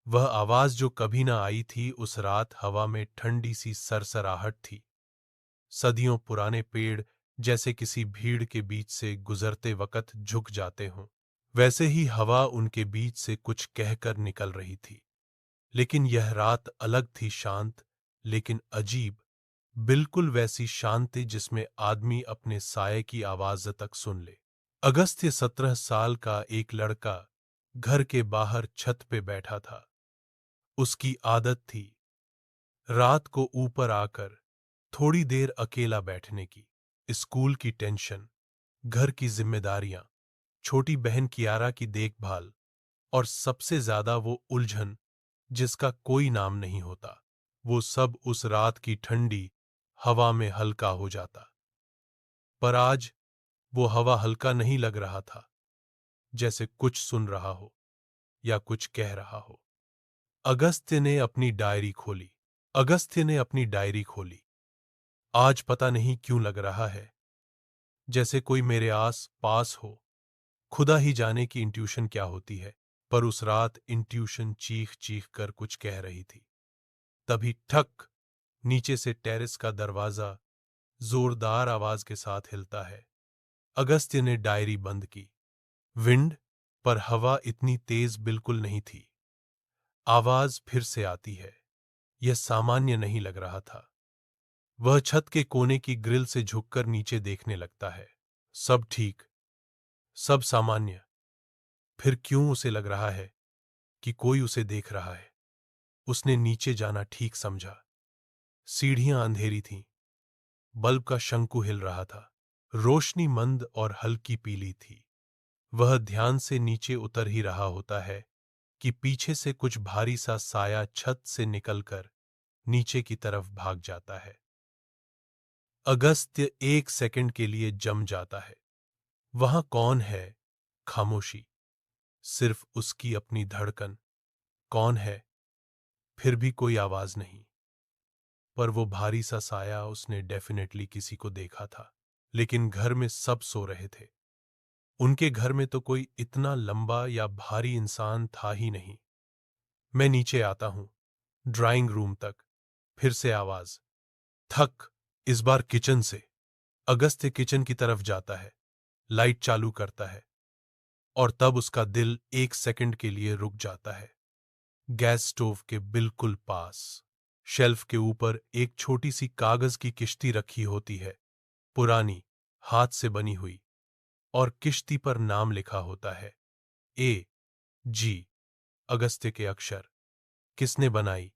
वह आवाज जो कभी ना आई थी, उस रात हवा में ठंडी सी सरसराहट थी। सदियों पुराने पेड़ जैसे किसी भीड़ के बीच से गुजरते वक्त झुक जाते हों, वैसे ही हवा उनके बीच से कुछ कहकर निकल रही थी। लेकिन यह रात अलग थी, शांत लेकिन अजीब, बिल्कुल वैसी शांति जिसमें आदमी अपने साये की आवाज तक सुन ले। अगस्त्य 17 साल का एक लड़का घर के बाहर छत पे बैठा था। उसकी आदत थी रात को ऊपर आकर थोड़ी देर अकेला बैठने की। स्कूल की टेंशन, घर की जिम्मेदारियां, छोटी बहन कियारा की देखभाल और सबसे ज्यादा वो उलझन जिसका कोई नाम नहीं होता, वो सब उस रात की ठंडी हवा में हल्का हो जाता। पर आज वो हवा हल्का नहीं लग रहा था, जैसे कुछ सुन रहा हो या कुछ कह रहा हो। अगस्त्य ने अपनी डायरी खोली। अगस्त्य ने अपनी डायरी खोली। आज पता नहीं क्यों लग रहा है जैसे कोई मेरे आस पास हो। खुदा ही जाने की इंट्यूशन क्या होती है, पर उस रात इंट्यूशन चीख चीख कर कुछ कह रही थी। तभी ठक, नीचे से टेरेस का दरवाजा जोरदार आवाज के साथ हिलता है। अगस्त्य ने डायरी बंद की। विंड, पर हवा इतनी तेज बिल्कुल नहीं थी। आवाज फिर से आती है। यह सामान्य नहीं लग रहा था। वह छत के कोने की ग्रिल से झुककर नीचे देखने लगता है। सब ठीक, सब सामान्य। फिर क्यों उसे लग रहा है कि कोई उसे देख रहा है? उसने नीचे जाना ठीक समझा। सीढ़ियां अंधेरी थीं। बल्ब का शंकु हिल रहा था। रोशनी मंद और हल्की पीली थी। वह ध्यान से नीचे उतर ही रहा होता है कि पीछे से कुछ भारी सा साया छत से निकलकर नीचे की तरफ भाग जाता है। अगस्त्य एक सेकंड के लिए जम जाता है। वहां कौन है? खामोशी, सिर्फ उसकी अपनी धड़कन। कौन है? फिर भी कोई आवाज नहीं। पर वो भारी सा साया, उसने डेफिनेटली किसी को देखा था। लेकिन घर में सब सो रहे थे। उनके घर में तो कोई इतना लंबा या भारी इंसान था ही नहीं। मैं नीचे आता हूं, ड्राइंग रूम तक। फिर से आवाज। थक, इस बार किचन से। अगस्त्य किचन की तरफ जाता है, लाइट चालू करता है, और तब उसका दिल एक सेकंड के लिए रुक जाता है। गैस स्टोव के बिल्कुल पास शेल्फ के ऊपर एक छोटी सी कागज की किश्ती रखी होती है, पुरानी, हाथ से बनी हुई, और किश्ती पर नाम लिखा होता है, ए जी, अगस्त्य के अक्षर। किसने बनाई?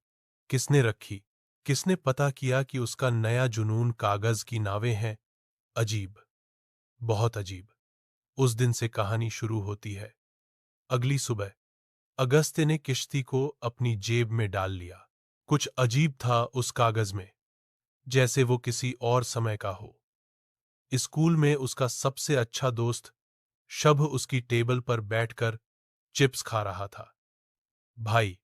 किसने रखी? किसने पता किया कि उसका नया जुनून कागज की नावें हैं? अजीब, बहुत अजीब। उस दिन से कहानी शुरू होती है। अगली सुबह अगस्त्य ने किश्ती को अपनी जेब में डाल लिया। कुछ अजीब था उस कागज में, जैसे वो किसी और समय का हो। स्कूल में उसका सबसे अच्छा दोस्त शभ उसकी टेबल पर बैठकर चिप्स खा रहा था। भाई,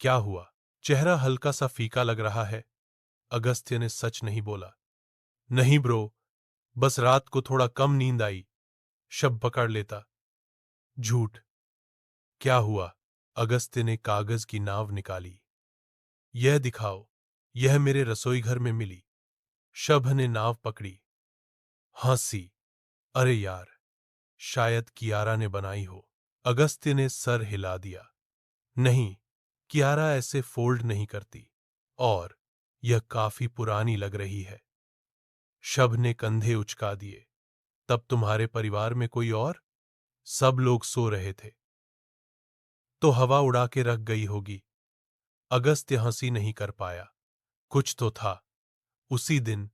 क्या हुआ? चेहरा हल्का सा फीका लग रहा है। अगस्त्य ने सच नहीं बोला। नहीं ब्रो, बस रात को थोड़ा कम नींद आई, शब पकड़ लेता। झूठ। क्या हुआ? अगस्त्य ने कागज की नाव निकाली। यह दिखाओ, यह मेरे रसोई घर में मिली। शभ ने नाव पकड़ी। हंसी। अरे यार, शायद कियारा ने बनाई हो। अगस्त्य ने सर हिला दिया। नहीं, कियारा ऐसे फोल्ड नहीं करती, और यह काफी पुरानी लग रही है। शभ ने कंधे उचका दिए। तब तुम्हारे परिवार में कोई और? सब लोग सो रहे थे। तो हवा उड़ा के रख गई होगी। अगस्त्य हंसी नहीं कर पाया। कुछ तो था। उसी दिन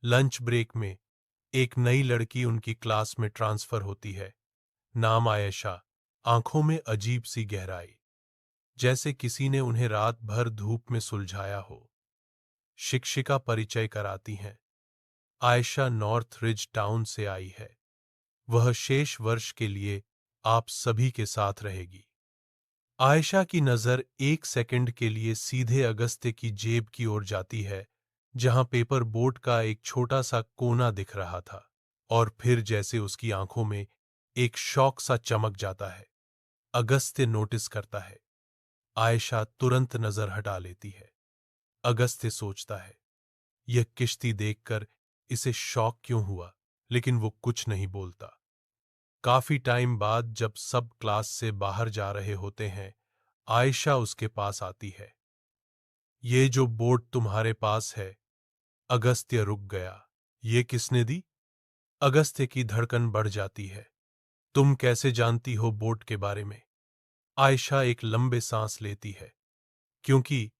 लंच ब्रेक में एक नई लड़की उनकी क्लास में ट्रांसफर होती है। नाम आयशा। आंखों में अजीब सी गहराई, जैसे किसी ने उन्हें रात भर धूप में सुलझाया हो। शिक्षिका परिचय कराती हैं। आयशा नॉर्थ रिज टाउन से आई है। वह शेष वर्ष के लिए आप सभी के साथ रहेगी। आयशा की नजर एक सेकंड के लिए सीधे अगस्त्य की जेब की ओर जाती है, जहां पेपर बोट का एक छोटा सा कोना दिख रहा था, और फिर जैसे उसकी आंखों में एक शौक सा चमक जाता है। अगस्त्य नोटिस करता है आयशा तुरंत नजर हटा लेती है। अगस्त्य सोचता है, यह किश्ती देखकर इसे शॉक क्यों हुआ, लेकिन वो कुछ नहीं बोलता। काफी टाइम बाद जब सब क्लास से बाहर जा रहे होते हैं, आयशा उसके पास आती है। ये जो बोट तुम्हारे पास है। अगस्त्य रुक गया। ये किसने दी? अगस्त्य की धड़कन बढ़ जाती है। तुम कैसे जानती हो बोट के बारे में? आयशा एक लंबे सांस लेती है। क्योंकि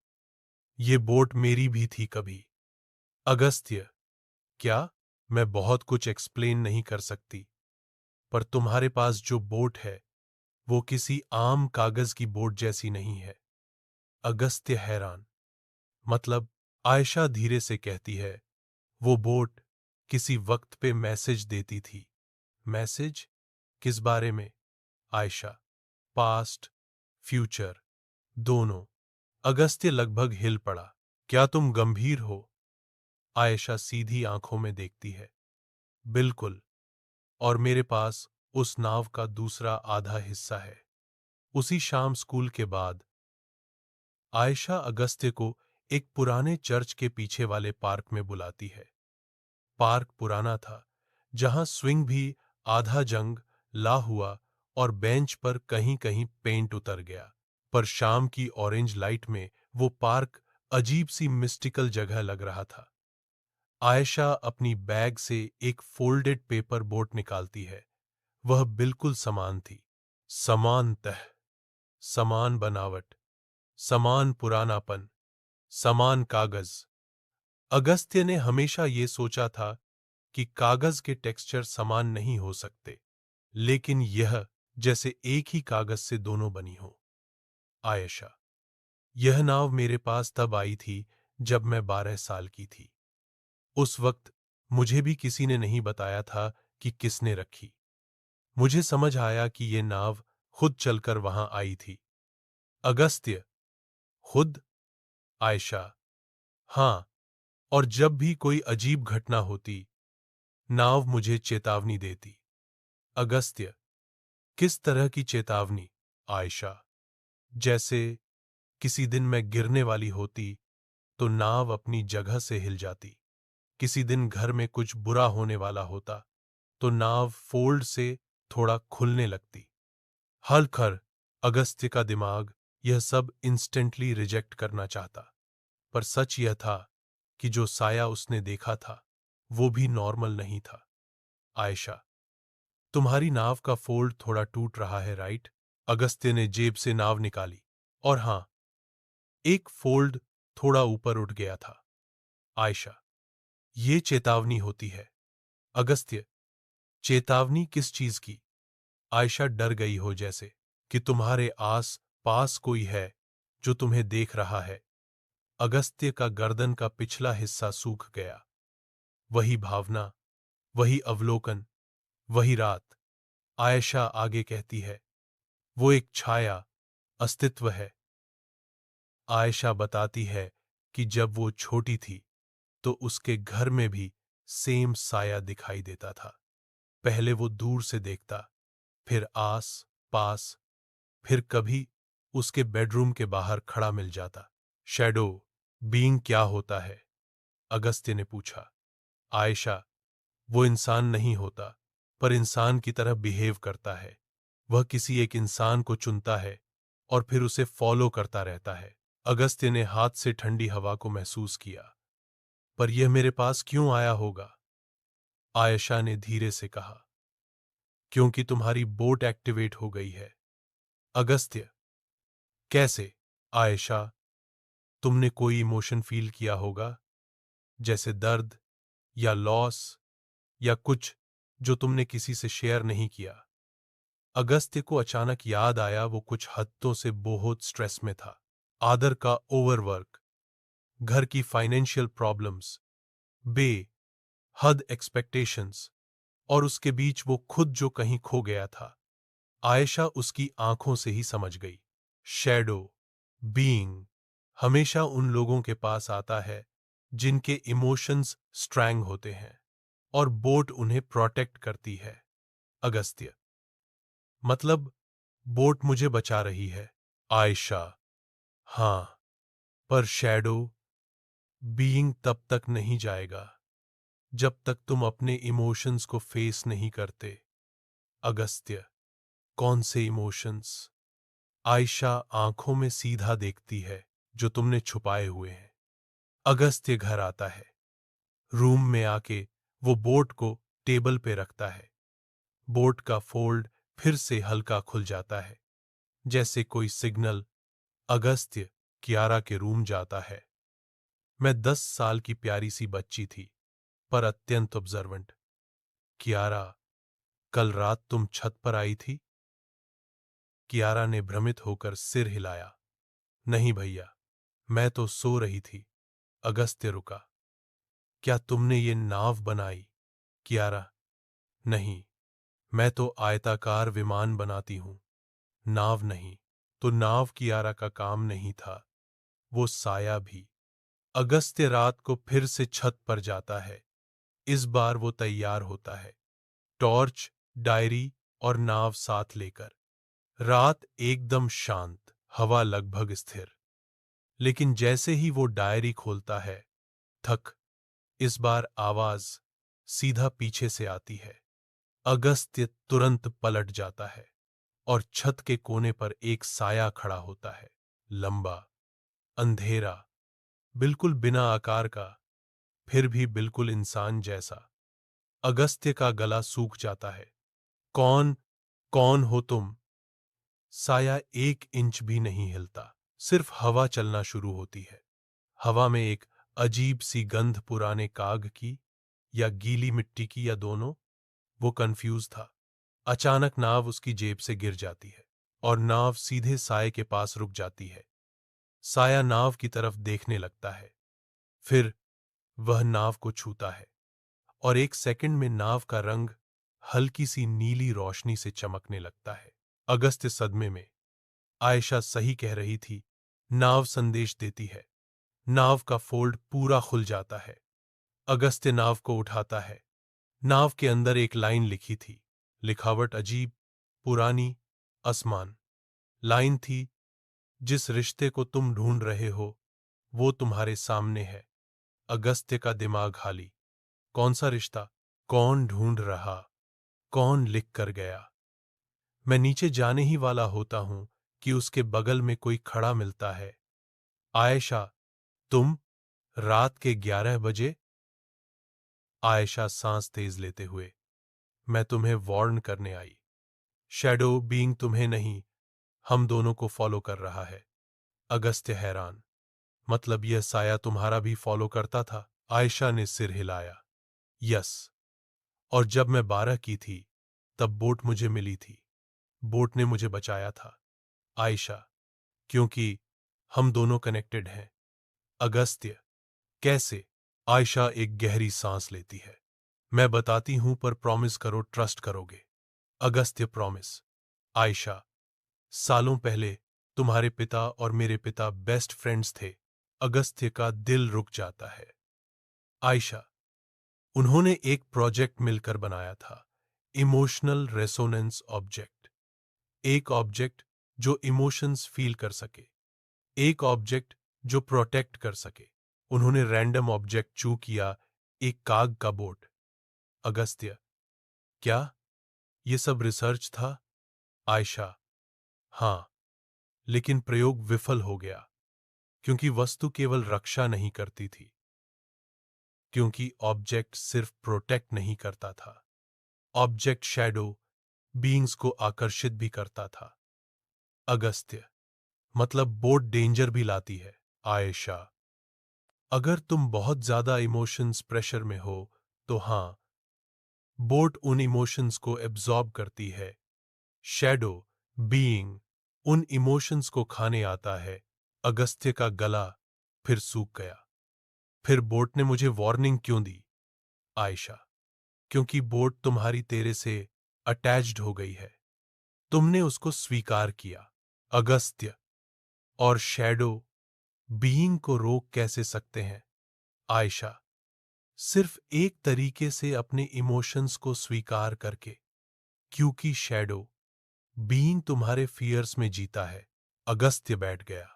ये बोट मेरी भी थी कभी। अगस्त्य, क्या? मैं बहुत कुछ एक्सप्लेन नहीं कर सकती, पर तुम्हारे पास जो बोट है वो किसी आम कागज की बोट जैसी नहीं है। अगस्त्य हैरान। मतलब? आयशा धीरे से कहती है, वो बोट किसी वक्त पे मैसेज देती थी। मैसेज? किस बारे में? आयशा, पास्ट, फ्यूचर, दोनों। अगस्त्य लगभग हिल पड़ा। क्या तुम गंभीर हो? आयशा सीधी आंखों में देखती है। बिल्कुल। और मेरे पास उस नाव का दूसरा आधा हिस्सा है। उसी शाम स्कूल के बाद आयशा अगस्त्य को एक पुराने चर्च के पीछे वाले पार्क में बुलाती है। पार्क पुराना था, जहां स्विंग भी आधा जंग ला हुआ और बेंच पर कहीं कहीं पेंट उतर गया। पर शाम की ऑरेंज लाइट में वो पार्क अजीब सी मिस्टिकल जगह लग रहा था। आयशा अपनी बैग से एक फोल्डेड पेपर बोट निकालती है। वह बिल्कुल समान थी। समान तह, समान बनावट, समान पुरानापन, समान कागज। अगस्त्य ने हमेशा ये सोचा था कि कागज के टेक्सचर समान नहीं हो सकते, लेकिन यह जैसे एक ही कागज से दोनों बनी हो। आयशा, यह नाव मेरे पास तब आई थी जब मैं 12 साल की थी। उस वक्त मुझे भी किसी ने नहीं बताया था कि किसने रखी। मुझे समझ आया कि ये नाव खुद चलकर वहां आई थी। अगस्त्य, खुद? आयशा, हां, और जब भी कोई अजीब घटना होती, नाव मुझे चेतावनी देती। अगस्त्य, किस तरह की चेतावनी? आयशा, जैसे किसी दिन मैं गिरने वाली होती तो नाव अपनी जगह से हिल जाती। किसी दिन घर में कुछ बुरा होने वाला होता तो नाव फोल्ड से थोड़ा खुलने लगती। हलखर अगस्त्य का दिमाग यह सब इंस्टेंटली रिजेक्ट करना चाहता, पर सच यह था कि जो साया उसने देखा था वो भी नॉर्मल नहीं था। आयशा, तुम्हारी नाव का फोल्ड थोड़ा टूट रहा है, राइट? अगस्त्य ने जेब से नाव निकाली, और हां, एक फोल्ड थोड़ा ऊपर उठ गया था। आयशा, ये चेतावनी होती है। अगस्त्य, चेतावनी किस चीज की? आयशा डर गई हो, जैसे कि तुम्हारे आस पास कोई है जो तुम्हें देख रहा है। अगस्त्य का गर्दन का पिछला हिस्सा सूख गया। वही भावना, वही अवलोकन, वही रात। आयशा आगे कहती है, वो एक छाया, अस्तित्व है। आयशा बताती है कि जब वो छोटी थी तो उसके घर में भी सेम साया दिखाई देता था। पहले वो दूर से देखता, फिर आस पास, फिर कभी उसके बेडरूम के बाहर खड़ा मिल जाता। शैडो बीइंग क्या होता है? अगस्त्य ने पूछा। आयशा, वो इंसान नहीं होता, पर इंसान की तरह बिहेव करता है। वह किसी एक इंसान को चुनता है और फिर उसे फॉलो करता रहता है। अगस्त्य ने हाथ से ठंडी हवा को महसूस किया। पर यह मेरे पास क्यों आया होगा? आयशा ने धीरे से कहा, क्योंकि तुम्हारी बोट एक्टिवेट हो गई है। अगस्त्य, कैसे? आयशा, तुमने कोई इमोशन फील किया होगा, जैसे दर्द या लॉस या कुछ जो तुमने किसी से शेयर नहीं किया। अगस्त्य को अचानक याद आया वो कुछ हफ्तों से बहुत स्ट्रेस में था। आदर का ओवरवर्क, घर की फाइनेंशियल प्रॉब्लम्स, बेहद एक्सपेक्टेशंस, और उसके बीच वो खुद जो कहीं खो गया था। आयशा उसकी आंखों से ही समझ गई। शैडो बीइंग हमेशा उन लोगों के पास आता है जिनके इमोशंस स्ट्रैंग होते हैं, और बोट उन्हें प्रोटेक्ट करती है। अगस्त्य, मतलब बोट मुझे बचा रही है? आयशा, हाँ, पर शैडो बीइंग तब तक नहीं जाएगा जब तक तुम अपने इमोशंस को फेस नहीं करते। अगस्त्य, कौन से इमोशंस? आयशा आंखों में सीधा देखती है, जो तुमने छुपाए हुए हैं। अगस्त्य घर आता है। रूम में आके वो बोट को टेबल पे रखता है। बोट का फोल्ड फिर से हल्का खुल जाता है, जैसे कोई सिग्नल। अगस्त्य कियारा के रूम जाता है। मैं 10 साल की प्यारी सी बच्ची थी, पर अत्यंत ऑब्जर्वेंट। कियारा, कल रात तुम छत पर आई थी? कियारा ने भ्रमित होकर सिर हिलाया। नहीं भैया, मैं तो सो रही थी। अगस्त्य रुका। क्या तुमने ये नाव बनाई? कियारा, नहीं, मैं तो आयताकार विमान बनाती हूं, नाव नहीं। तो नाव कियारा का काम नहीं था, वो साया भी। अगस्त्य रात को फिर से छत पर जाता है। इस बार वो तैयार होता है, टॉर्च, डायरी और नाव साथ लेकर। रात एकदम शांत, हवा लगभग स्थिर। लेकिन जैसे ही वो डायरी खोलता है, थक, इस बार आवाज सीधा पीछे से आती है। अगस्त्य तुरंत पलट जाता है और छत के कोने पर एक साया खड़ा होता है। लंबा, अंधेरा, बिल्कुल बिना आकार का, फिर भी बिल्कुल इंसान जैसा। अगस्त्य का गला सूख जाता है। कौन, कौन हो तुम? साया 1 इंच भी नहीं हिलता। सिर्फ हवा चलना शुरू होती है। हवा में एक अजीब सी गंध, पुराने काग की या गीली मिट्टी की, या दोनों। वो कंफ्यूज था। अचानक नाव उसकी जेब से गिर जाती है और नाव सीधे साये के पास रुक जाती है। साया नाव की तरफ देखने लगता है। फिर वह नाव को छूता है और 1 सेकंड में नाव का रंग हल्की सी नीली रोशनी से चमकने लगता है। अगस्त्य सदमे में। आयशा सही कह रही थी। नाव संदेश देती है। नाव का फोल्ड पूरा खुल जाता है। अगस्त्य नाव को उठाता है। नाव के अंदर एक लाइन लिखी थी। लिखावट अजीब, पुरानी, आसमान। लाइन थी, जिस रिश्ते को तुम ढूंढ रहे हो वो तुम्हारे सामने है। अगस्त्य का दिमाग खाली। कौन सा रिश्ता? कौन ढूंढ रहा? कौन लिख कर गया? मैं नीचे जाने ही वाला होता हूं कि उसके बगल में कोई खड़ा मिलता है। आयशा, तुम? रात के 11 बजे? आयशा सांस तेज लेते हुए, मैं तुम्हें वार्न करने आई। शैडो बीइंग तुम्हें नहीं, हम दोनों को फॉलो कर रहा है। अगस्त्य हैरान। मतलब यह साया तुम्हारा भी फॉलो करता था? आयशा ने सिर हिलाया। यस। और जब मैं 12 की थी, तब बोट मुझे मिली थी। बोट ने मुझे बचाया था। आयशा, क्योंकि हम दोनों कनेक्टेड हैं। अगस्त्य, कैसे? आयशा एक गहरी सांस लेती है। मैं बताती हूं, पर प्रॉमिस करो ट्रस्ट करोगे। अगस्त्य, प्रॉमिस। आयशा, सालों पहले तुम्हारे पिता और मेरे पिता बेस्ट फ्रेंड्स थे। अगस्त्य का दिल रुक जाता है। आयशा, उन्होंने एक प्रोजेक्ट मिलकर बनाया था, इमोशनल रेसोनेंस ऑब्जेक्ट। एक ऑब्जेक्ट जो इमोशंस फील कर सके, एक ऑब्जेक्ट जो प्रोटेक्ट कर सके। उन्होंने रैंडम ऑब्जेक्ट चू किया, एक काग का बोट। अगस्त्य, क्या ये सब रिसर्च था? आयशा, हाँ, लेकिन प्रयोग विफल हो गया, क्योंकि वस्तु केवल रक्षा नहीं करती थी, क्योंकि ऑब्जेक्ट सिर्फ प्रोटेक्ट नहीं करता था, ऑब्जेक्ट शैडो बीइंग्स को आकर्षित भी करता था। अगस्त्य, मतलब बोट डेंजर भी लाती है? आयशा, अगर तुम बहुत ज्यादा इमोशंस प्रेशर में हो तो हाँ, बोट उन इमोशंस को एब्जॉर्ब करती है। शैडो बीइंग उन इमोशंस को खाने आता है। अगस्त्य का गला फिर सूख गया। फिर बोट ने मुझे वार्निंग क्यों दी? आयशा, क्योंकि बोट तुम्हारी तेरे से अटैच्ड हो गई है। तुमने उसको स्वीकार किया। अगस्त्य, और शैडो बीइंग को रोक कैसे सकते हैं? आयशा, सिर्फ एक तरीके से, अपने इमोशंस को स्वीकार करके, क्योंकि शैडो बीइंग तुम्हारे फियर्स में जीता है। अगस्त्य बैठ गया।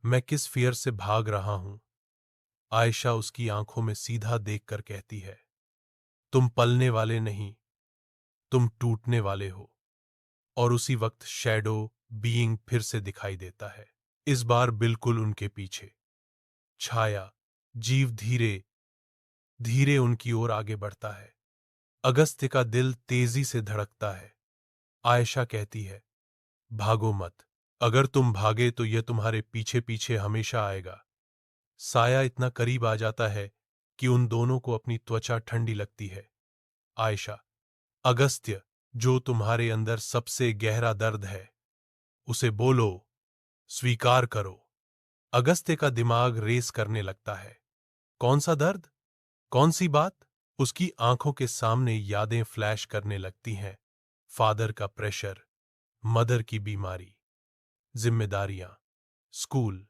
मैं किस फियर से भाग रहा हूं? आयशा उसकी आंखों में सीधा देखकर कहती है, तुम पलने वाले नहीं, तुम टूटने वाले हो। और उसी वक्त शैडो बीइंग फिर से दिखाई देता है, इस बार बिल्कुल उनके पीछे। छाया जीव धीरे धीरे उनकी ओर आगे बढ़ता है। अगस्त्य का दिल तेजी से धड़कता है। आयशा कहती है, भागो मत। अगर तुम भागे तो यह तुम्हारे पीछे पीछे हमेशा आएगा। साया इतना करीब आ जाता है कि उन दोनों को अपनी त्वचा ठंडी लगती है। आयशा, अगस्त्य, जो तुम्हारे अंदर सबसे गहरा दर्द है उसे बोलो, स्वीकार करो। अगस्त्य का दिमाग रेस करने लगता है। कौन सा दर्द? कौन सी बात? उसकी आंखों के सामने यादें फ्लैश करने लगती हैं। फादर का प्रेशर, मदर की बीमारी, जिम्मेदारियां, स्कूल,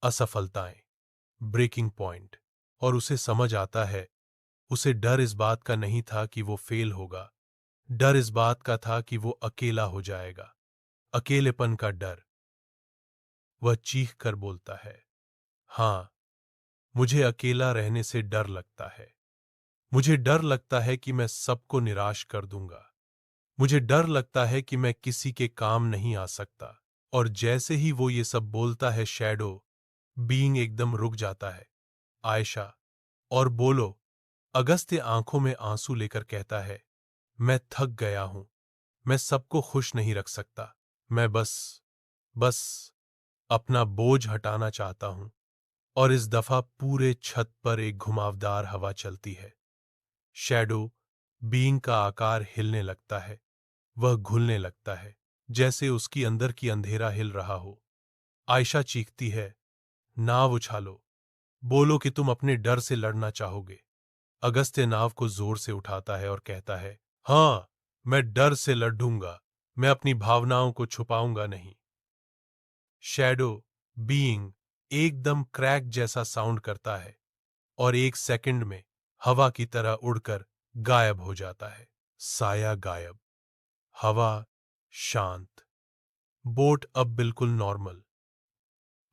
असफलताएं, ब्रेकिंग पॉइंट। और उसे समझ आता है, उसे डर इस बात का नहीं था कि वो फेल होगा। डर इस बात का था कि वो अकेला हो जाएगा। अकेलेपन का डर। वह चीख कर बोलता है, हां, मुझे अकेला रहने से डर लगता है। मुझे डर लगता है कि मैं सबको निराश कर दूंगा। मुझे डर लगता है कि मैं किसी के काम नहीं आ सकता। और जैसे ही वो ये सब बोलता है, शैडो बीइंग एकदम रुक जाता है। आयशा, और बोलो। अगस्त्य आंखों में आंसू लेकर कहता है, मैं थक गया हूं। मैं सबको खुश नहीं रख सकता। मैं बस अपना बोझ हटाना चाहता हूं। और इस दफा पूरे छत पर एक घुमावदार हवा चलती है। शैडो बीइंग का आकार हिलने लगता है। वह घुलने लगता है, जैसे उसकी अंदर की अंधेरा हिल रहा हो। आयशा चीखती है, नाव उछालो। बोलो कि तुम अपने डर से लड़ना चाहोगे। अगस्त्य नाव को जोर से उठाता है और कहता है, हां, मैं डर से लड़ूंगा। मैं अपनी भावनाओं को छुपाऊंगा नहीं। शैडो बीइंग एकदम क्रैक जैसा साउंड करता है और एक सेकंड में हवा की तरह उड़कर गायब हो जाता है। साया गायब, हवा शांत, बोट अब बिल्कुल नॉर्मल।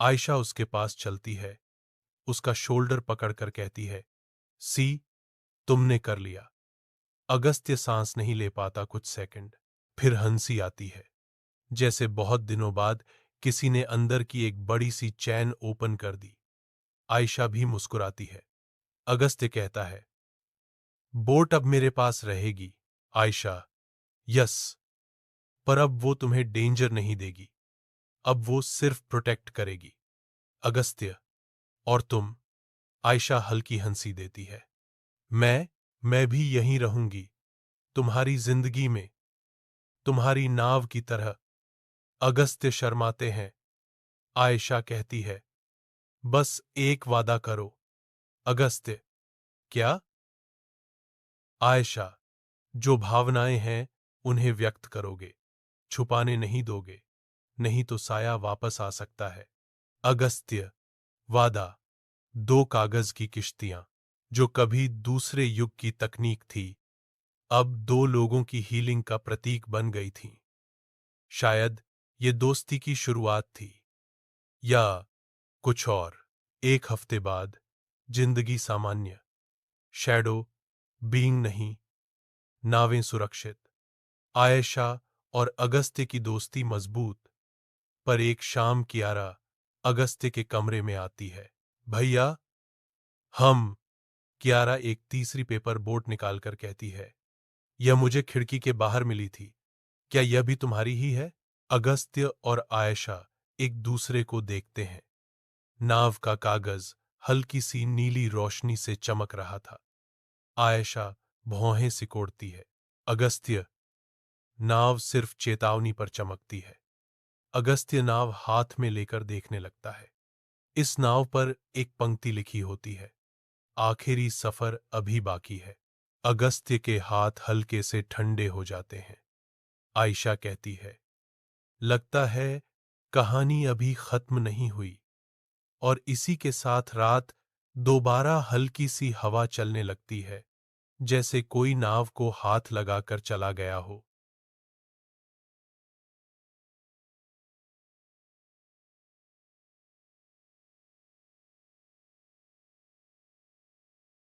आयशा उसके पास चलती है, उसका शोल्डर पकड़कर कहती है, सी, तुमने कर लिया। अगस्त्य सांस नहीं ले पाता कुछ सेकंड। फिर हंसी आती है, जैसे बहुत दिनों बाद किसी ने अंदर की एक बड़ी सी चैन ओपन कर दी। आयशा भी मुस्कुराती है। अगस्त्य कहता है, बोट अब मेरे पास रहेगी। आयशा, यस, पर अब वो तुम्हें डेंजर नहीं देगी। अब वो सिर्फ प्रोटेक्ट करेगी। अगस्त्य, और तुम? आयशा हल्की हंसी देती है। मैं भी यहीं रहूंगी, तुम्हारी जिंदगी में, तुम्हारी नाव की तरह। अगस्त्य शर्माते हैं। आयशा कहती है, बस एक वादा करो। अगस्त्य, क्या? आयशा, जो भावनाएं हैं उन्हें व्यक्त करोगे, छुपाने नहीं दोगे, नहीं तो साया वापस आ सकता है। अगस्त्य, वादा। दो कागज की किश्तियां, जो कभी दूसरे युग की तकनीक थी, अब दो लोगों की हीलिंग का प्रतीक बन गई थीं। शायद ये दोस्ती की शुरुआत थी, या कुछ और। एक हफ्ते बाद, जिंदगी सामान्य। शैडो बीइंग नहीं, नावें सुरक्षित। आयशा और अगस्त्य की दोस्ती मजबूत। पर एक शाम कियारा अगस्त्य के कमरे में आती है। भैया, हम। कियारा एक तीसरी पेपर बोट निकालकर कहती है, यह मुझे खिड़की के बाहर मिली थी। क्या यह भी तुम्हारी ही है? अगस्त्य और आयशा एक दूसरे को देखते हैं। नाव का कागज हल्की सी नीली रोशनी से चमक रहा था। आयशा भौहें सिकोड़ती है। अगस्त्य, नाव सिर्फ चेतावनी पर चमकती है। अगस्त्य नाव हाथ में लेकर देखने लगता है। इस नाव पर एक पंक्ति लिखी होती है, आखिरी सफर अभी बाकी है। अगस्त्य के हाथ हल्के से ठंडे हो जाते हैं। आयशा कहती है, लगता है कहानी अभी खत्म नहीं हुई। और इसी के साथ रात दोबारा हल्की सी हवा चलने लगती है, जैसे कोई नाव को हाथ लगाकर चला गया हो।